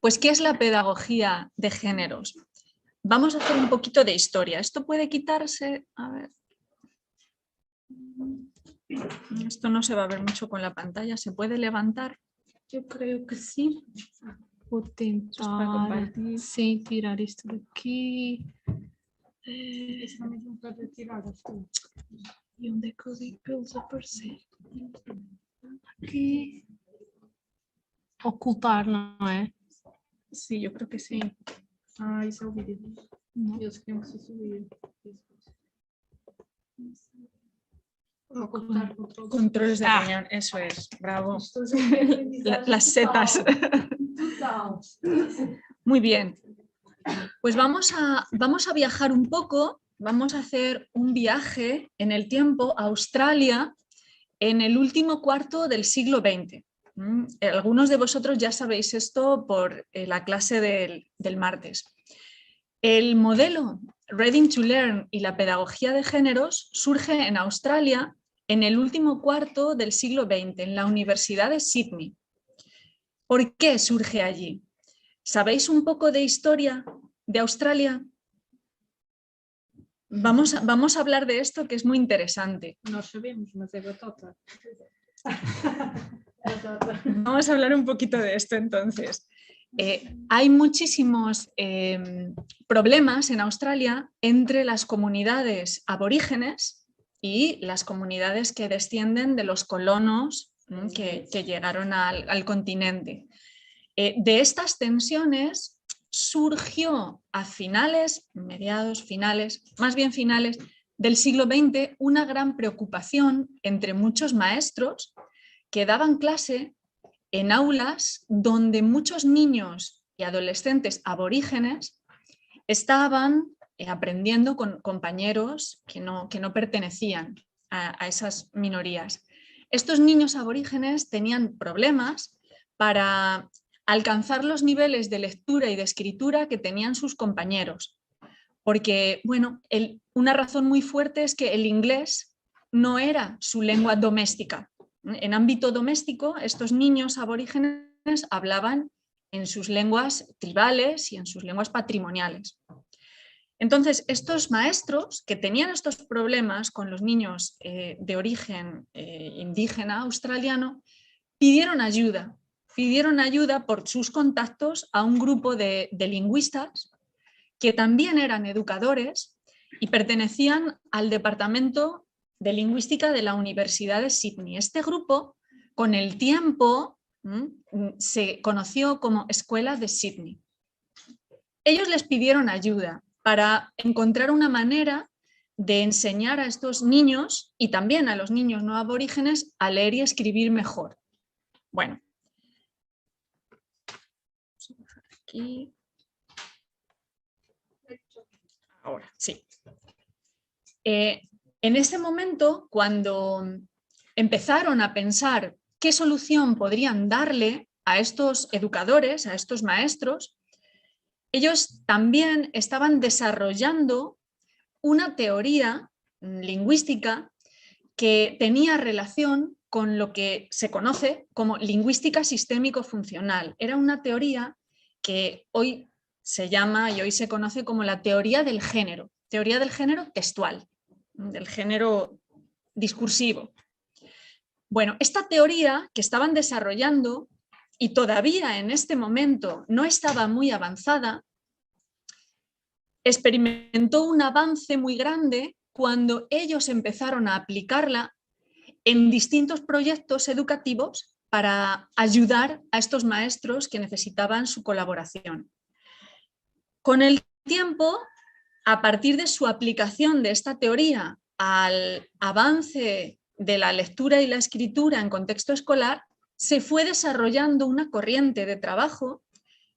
Pues, ¿qué es la pedagogía de géneros? Vamos a hacer un poquito de historia. Esto puede quitarse, a ver. Esto no se va a ver mucho con la pantalla, ¿se puede levantar? Yo creo que sí. Vou tentar, sim, tirar isto daqui. Isso também não pode tirar. E onde é que eu digo para eles aparecerem? Aqui. Ocultar, não é? Sí, yo creo que sí. Ah, isso é o vídeo. Não. Eles queriam que se subia. Ocultar. Controles de reunión, eso es, bravo. Estou a Las setas. Total. Muy bien. Pues vamos a viajar un poco, vamos a hacer un viaje en el tiempo a Australia en el último cuarto del siglo XX. Algunos de vosotros ya sabéis esto por la clase del martes. El modelo Reading to Learn y la pedagogía de géneros surge en Australia en el último cuarto del siglo XX, en la Universidad de Sydney. ¿Por qué surge allí? ¿Sabéis un poco de historia de Australia? Vamos a hablar de esto, que es muy interesante. Nós sabemos, mas é batota. Vamos a hablar un poquito de esto entonces. Hay muchísimos problemas en Australia entre las comunidades aborígenes y las comunidades que descienden de los colonos que llegaron al continente. De estas tensiones surgió a más bien finales del siglo XX, una gran preocupación entre muchos maestros que daban clase en aulas donde muchos niños y adolescentes aborígenes estaban aprendiendo con compañeros que no pertenecían a esas minorías. Estos niños aborígenes tenían problemas para alcanzar los niveles de lectura y de escritura que tenían sus compañeros. Porque, bueno, una razón muy fuerte es que el inglés no era su lengua doméstica. En ámbito doméstico, estos niños aborígenes hablaban en sus lenguas tribales y en sus lenguas patrimoniales. Entonces, estos maestros que tenían estos problemas con los niños de origen indígena australiano, pidieron ayuda por sus contactos a un grupo de lingüistas que también eran educadores y pertenecían al Departamento de Lingüística de la Universidad de Sydney. Este grupo, con el tiempo, se conoció como Escuela de Sydney. Ellos les pidieron ayuda para encontrar una manera de enseñar a estos niños y también a los niños no aborígenes a leer y escribir mejor. Bueno, aquí. Ahora, sí. En ese momento, cuando empezaron a pensar qué solución podrían darle a estos educadores, a estos maestros, ellos también estaban desarrollando una teoría lingüística que tenía relación con lo que se conoce como lingüística sistémico-funcional. Era una teoría que hoy se llama y hoy se conoce como la teoría del género textual, del género discursivo. Bueno, esta teoría que estaban desarrollando y todavía en este momento no estaba muy avanzada, experimentó un avance muy grande cuando ellos empezaron a aplicarla en distintos proyectos educativos para ayudar a estos maestros que necesitaban su colaboración. Con el tiempo, a partir de su aplicación de esta teoría al avance de la lectura y la escritura en contexto escolar, se fue desarrollando una corriente de trabajo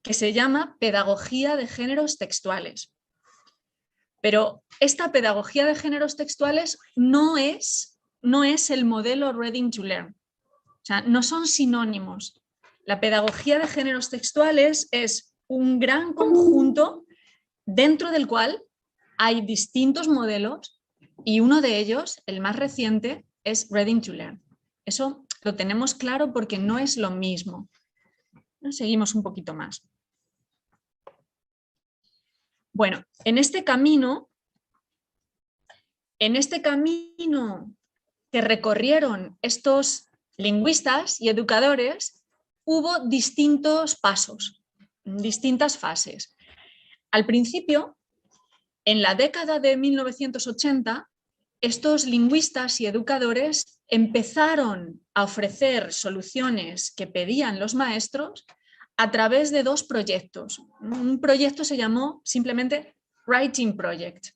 que se llama pedagogía de géneros textuales. Pero esta pedagogía de géneros textuales no es el modelo Reading to Learn. O sea, no son sinónimos. La pedagogía de géneros textuales es un gran conjunto dentro del cual hay distintos modelos y uno de ellos, el más reciente, es Reading to Learn. Eso lo tenemos claro porque no es lo mismo. Seguimos un poquito más. Bueno, en este camino que recorrieron estos lingüistas y educadores, hubo distintos pasos, distintas fases. Al principio, en la década de 1980, estos lingüistas y educadores empezaron a ofrecer soluciones que pedían los maestros a través de dos proyectos. Un proyecto se llamó simplemente Writing Project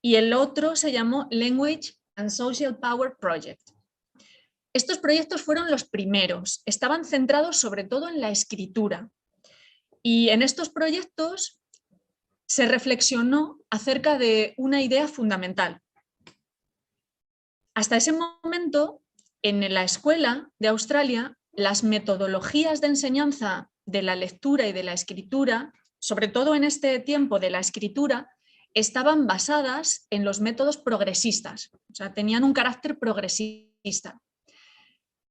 y el otro se llamó Language and Social Power Project. Estos proyectos fueron los primeros, estaban centrados sobre todo en la escritura. Y en estos proyectos se reflexionó acerca de una idea fundamental. Hasta ese momento, en la escuela de Australia, las metodologías de enseñanza de la lectura y de la escritura, sobre todo en este tiempo de la escritura, estaban basadas en los métodos progresistas, o sea, tenían un carácter progresista.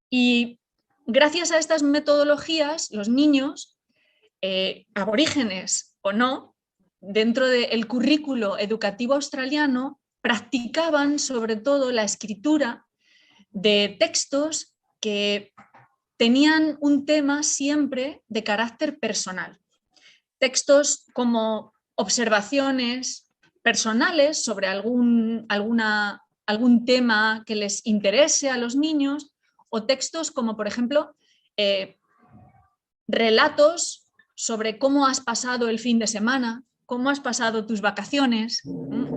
Y gracias a estas metodologías, los niños, aborígenes o no, dentro del currículo educativo australiano, practicaban sobre todo la escritura de textos que tenían un tema siempre de carácter personal. Textos como observaciones personales sobre algún tema que les interese a los niños, o textos como, por ejemplo, relatos sobre cómo has pasado el fin de semana, cómo has pasado tus vacaciones.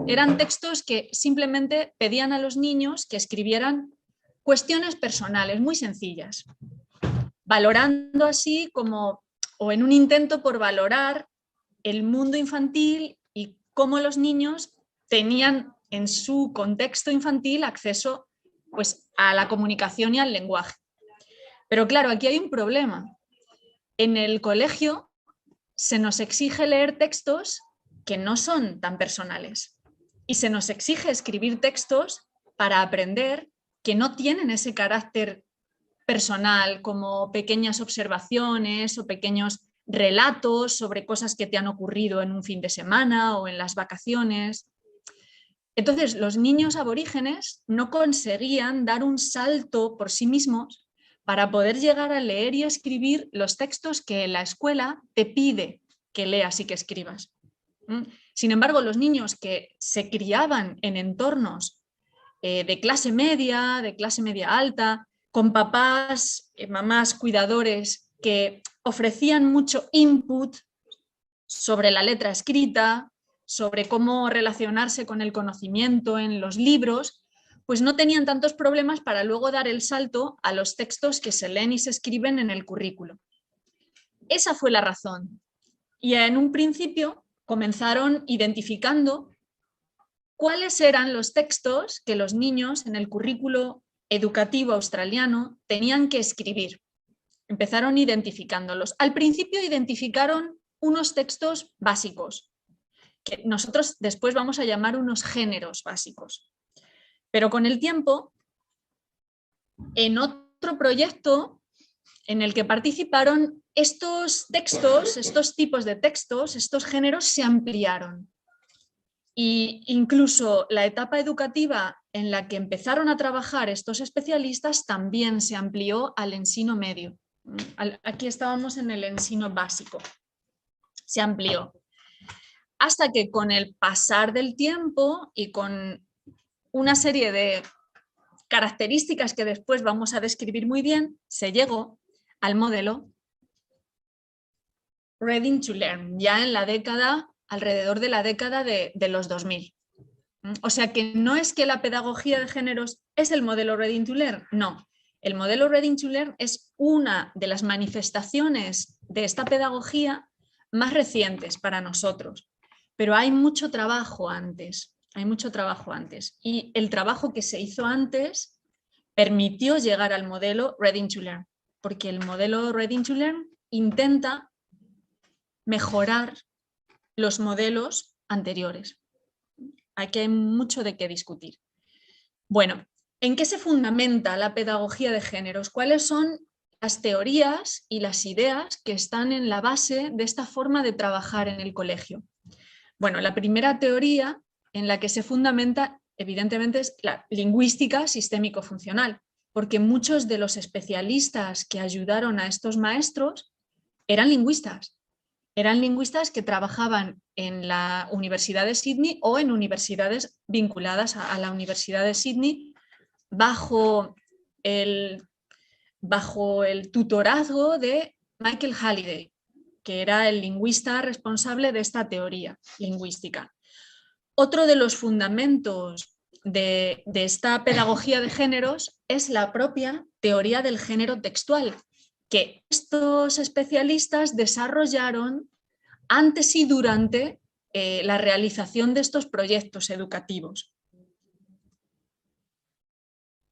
Eran textos que simplemente pedían a los niños que escribieran cuestiones personales muy sencillas, valorando así como, o en un intento por valorar el mundo infantil y cómo los niños tenían en su contexto infantil acceso, pues, a la comunicación y al lenguaje. Pero claro, aquí hay un problema. En el colegio se nos exige leer textos que no son tan personales y se nos exige escribir textos para aprender que no tienen ese carácter personal, como pequeñas observaciones o pequeños relatos sobre cosas que te han ocurrido en un fin de semana o en las vacaciones. Entonces, los niños aborígenes no conseguían dar un salto por sí mismos para poder llegar a leer y escribir los textos que la escuela te pide que leas y que escribas. Sin embargo, los niños que se criaban en entornos de clase media alta, con papás, mamás, cuidadores que ofrecían mucho input sobre la letra escrita, sobre cómo relacionarse con el conocimiento en los libros, pues no tenían tantos problemas para luego dar el salto a los textos que se leen y se escriben en el currículo. Esa fue la razón. Y en un principio comenzaron identificando cuáles eran los textos que los niños en el currículo educativo australiano tenían que escribir. Empezaron identificándolos. Al principio identificaron unos textos básicos, que nosotros después vamos a llamar unos géneros básicos. Pero con el tiempo, en otro proyecto en el que participaron, estos textos, estos tipos de textos, estos géneros se ampliaron. E incluso la etapa educativa en la que empezaron a trabajar estos especialistas también se amplió al ensino medio. Aquí estábamos en el ensino básico. Se amplió. Hasta que con el pasar del tiempo y con una serie de características que después vamos a describir muy bien, se llegó al modelo Reading to Learn, ya en la década, alrededor de la década de los 2000. O sea que no es que la pedagogía de géneros es el modelo Reading to Learn, no. El modelo Reading to Learn es una de las manifestaciones de esta pedagogía más recientes para nosotros, pero hay mucho trabajo antes, y el trabajo que se hizo antes permitió llegar al modelo Reading to Learn, porque el modelo Reading to Learn intenta mejorar los modelos anteriores. Aquí hay mucho de qué discutir. Bueno, ¿en qué se fundamenta la pedagogía de géneros? ¿Cuáles son las teorías y las ideas que están en la base de esta forma de trabajar en el colegio. Bueno, la primera teoría en la que se fundamenta, evidentemente, es la lingüística sistémico-funcional, porque muchos de los especialistas que ayudaron a estos maestros eran lingüistas que trabajaban en la Universidad de Sydney o en universidades vinculadas a la Universidad de Sydney bajo el tutorazgo de Michael Halliday, que era el lingüista responsable de esta teoría lingüística. Otro de los fundamentos de esta pedagogía de géneros es la propia teoría del género textual, que estos especialistas desarrollaron antes y durante la realización de estos proyectos educativos.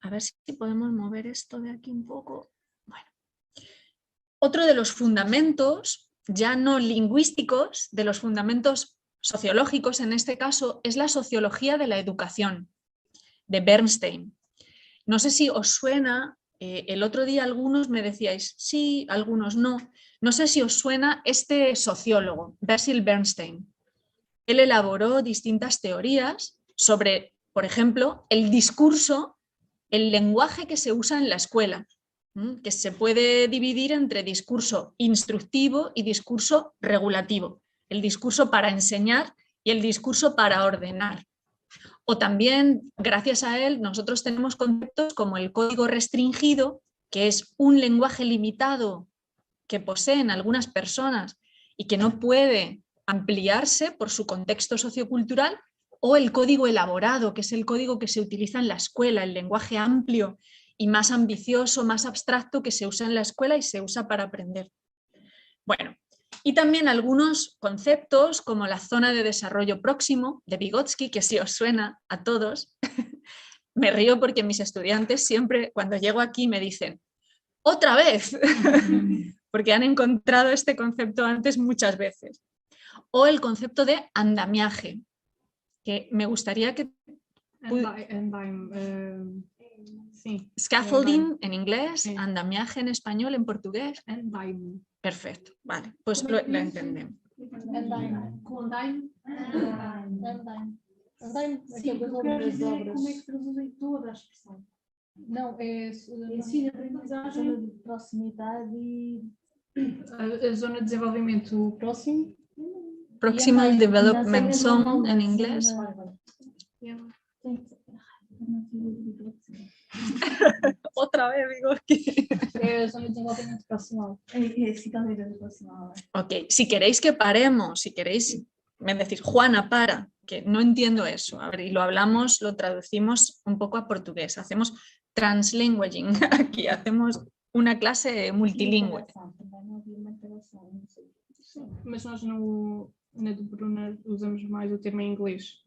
A ver si podemos mover esto de aquí un poco. Bueno. Otro de los fundamentos, ya no lingüísticos, de los fundamentos sociológicos en este caso, es la sociología de la educación, de Bernstein. No sé si os suena, el otro día algunos me decíais sí, algunos no. No sé si os suena este sociólogo, Basil Bernstein. Él elaboró distintas teorías sobre, por ejemplo, el discurso, el lenguaje que se usa en la escuela, que se puede dividir entre discurso instructivo y discurso regulativo. El discurso para enseñar y el discurso para ordenar. O también, gracias a él, nosotros tenemos conceptos como el código restringido, que es un lenguaje limitado que poseen algunas personas y que no puede ampliarse por su contexto sociocultural, o el código elaborado, que es el código que se utiliza en la escuela, el lenguaje amplio y más ambicioso, más abstracto que se usa en la escuela y se usa para aprender. Bueno, y también algunos conceptos como la zona de desarrollo próximo de Vygotsky, que sí os suena a todos. Me río porque mis estudiantes siempre cuando llego aquí me dicen ¡otra vez! Porque han encontrado este concepto antes muchas veces. O el concepto de andamiaje, que me gustaría que... Sí. Scaffolding en inglés, Sí. Andamiaje en español, en portugués. Andaime. Perfecto, vale, pues lo entendemos. Andaime. Com andaime? Andaime. Andaime, Sim, aquelas eu quero obras, dizer obras. como é que traduzem toda a expressão. Não, é Ensino, aprendizagem. zona de proximidade e A zona de desenvolvimento próximo. Proximal andaime, Development na Zone en zona- inglés. Otra vez digo que... É a zona de desenvolvimento proximal. Ok, si queréis que paremos, si queréis, me decís, Juana, para, que no entiendo eso. A ver, y lo hablamos, lo traducimos un poco a portugués. Hacemos translanguaging aquí, hacemos una clase multilingüe. Mas nós na do Bruna usamos mais o termo em inglês.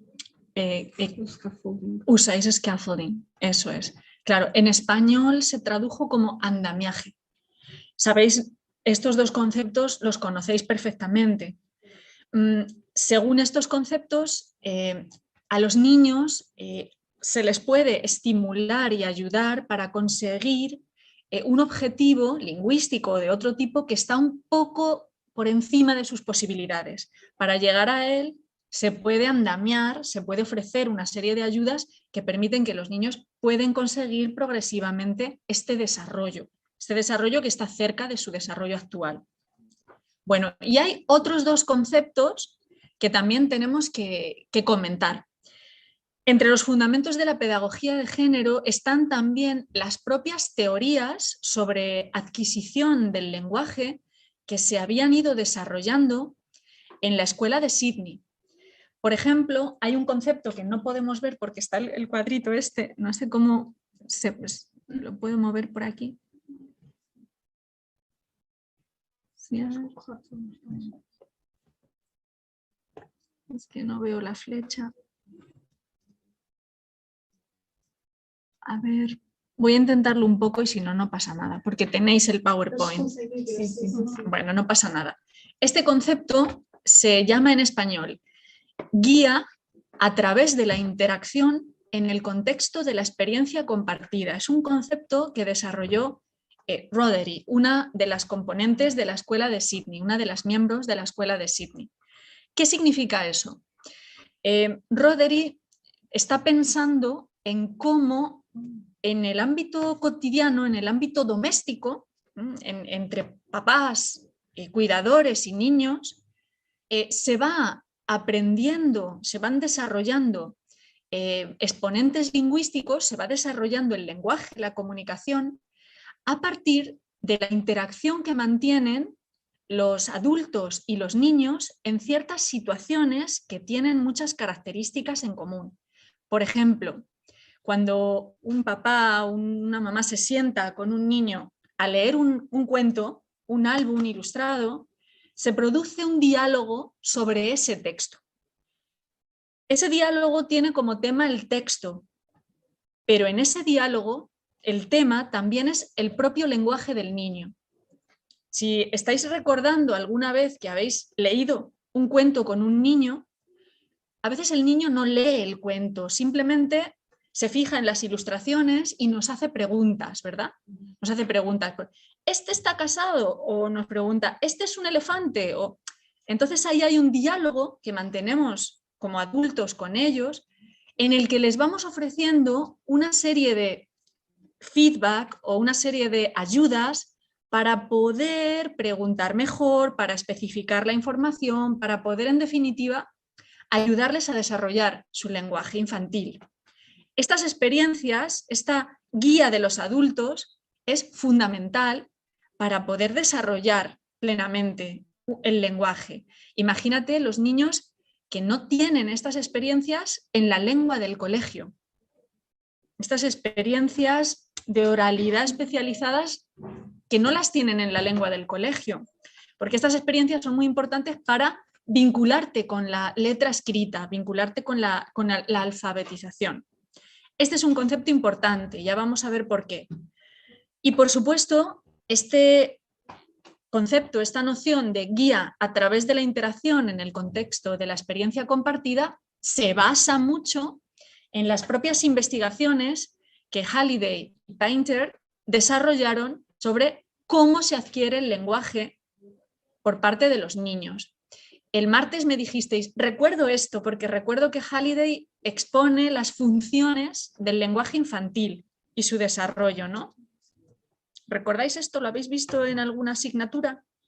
O scaffolding. Usáis scaffolding, eso es. Claro, en español se tradujo como andamiaje. Sabéis, estos dos conceptos los conocéis perfectamente. Según estos conceptos, a los niños se les puede estimular y ayudar para conseguir un objetivo lingüístico o de otro tipo que está un poco por encima de sus posibilidades. Para llegar a él se puede andamiar, se puede ofrecer una serie de ayudas que permiten que los niños pueden conseguir progresivamente este desarrollo que está cerca de su desarrollo actual. Bueno, y hay otros dos conceptos que también tenemos que comentar. Entre los fundamentos de la pedagogía de género están también las propias teorías sobre adquisición del lenguaje que se habían ido desarrollando en la escuela de Sydney. Por ejemplo, hay un concepto que no podemos ver porque está el cuadrito este, no sé cómo lo puedo mover por aquí. Sí, es que no veo la flecha. A ver, voy a intentarlo un poco y si no, no pasa nada, porque tenéis el PowerPoint. Bueno, no pasa nada. Este concepto se llama en español guía a través de la interacción en el contexto de la experiencia compartida. Es un concepto que desarrolló Rotary, una de las componentes de la Escuela de Sydney, una de las miembros de la Escuela de Sydney. ¿Qué significa eso? Rotary está pensando en cómo en el ámbito cotidiano, en el ámbito doméstico, entre papás, cuidadores y niños, se va aprendiendo, se van desarrollando exponentes lingüísticos, se va desarrollando el lenguaje, la comunicación, a partir de la interacción que mantienen los adultos y los niños en ciertas situaciones que tienen muchas características en común. Por ejemplo, cuando un papá o una mamá se sienta con un niño a leer un cuento, un álbum ilustrado, se produce un diálogo sobre ese texto. Ese diálogo tiene como tema el texto, pero en ese diálogo el tema también es el propio lenguaje del niño. Si estáis recordando alguna vez que habéis leído un cuento con un niño, a veces el niño no lee el cuento, simplemente se fija en las ilustraciones y nos hace preguntas, ¿verdad? Nos hace preguntas. ¿Este está casado? O nos pregunta, ¿este es un elefante? O... Entonces ahí hay un diálogo que mantenemos como adultos con ellos, en el que les vamos ofreciendo una serie de feedback o una serie de ayudas para poder preguntar mejor, para especificar la información, para poder, en definitiva, ayudarles a desarrollar su lenguaje infantil. Estas experiencias, esta guía de los adultos es fundamental para poder desarrollar plenamente el lenguaje. Imagínate los niños que no tienen estas experiencias en la lengua del colegio. Estas experiencias de oralidad especializadas que no las tienen en la lengua del colegio, porque estas experiencias son muy importantes para vincularte con la letra escrita, vincularte con la alfabetización. Este es un concepto importante, ya vamos a ver por qué. Y por supuesto, este concepto, esta noción de guía a través de la interacción en el contexto de la experiencia compartida, se basa mucho en las propias investigaciones que Halliday y Painter desarrollaron sobre cómo se adquiere el lenguaje por parte de los niños. El martes me dijisteis, recuerdo esto, porque recuerdo que Halliday expone las funciones del lenguaje infantil y su desarrollo, ¿no? ¿Recordáis esto? ¿Lo habéis visto en alguna asignatura?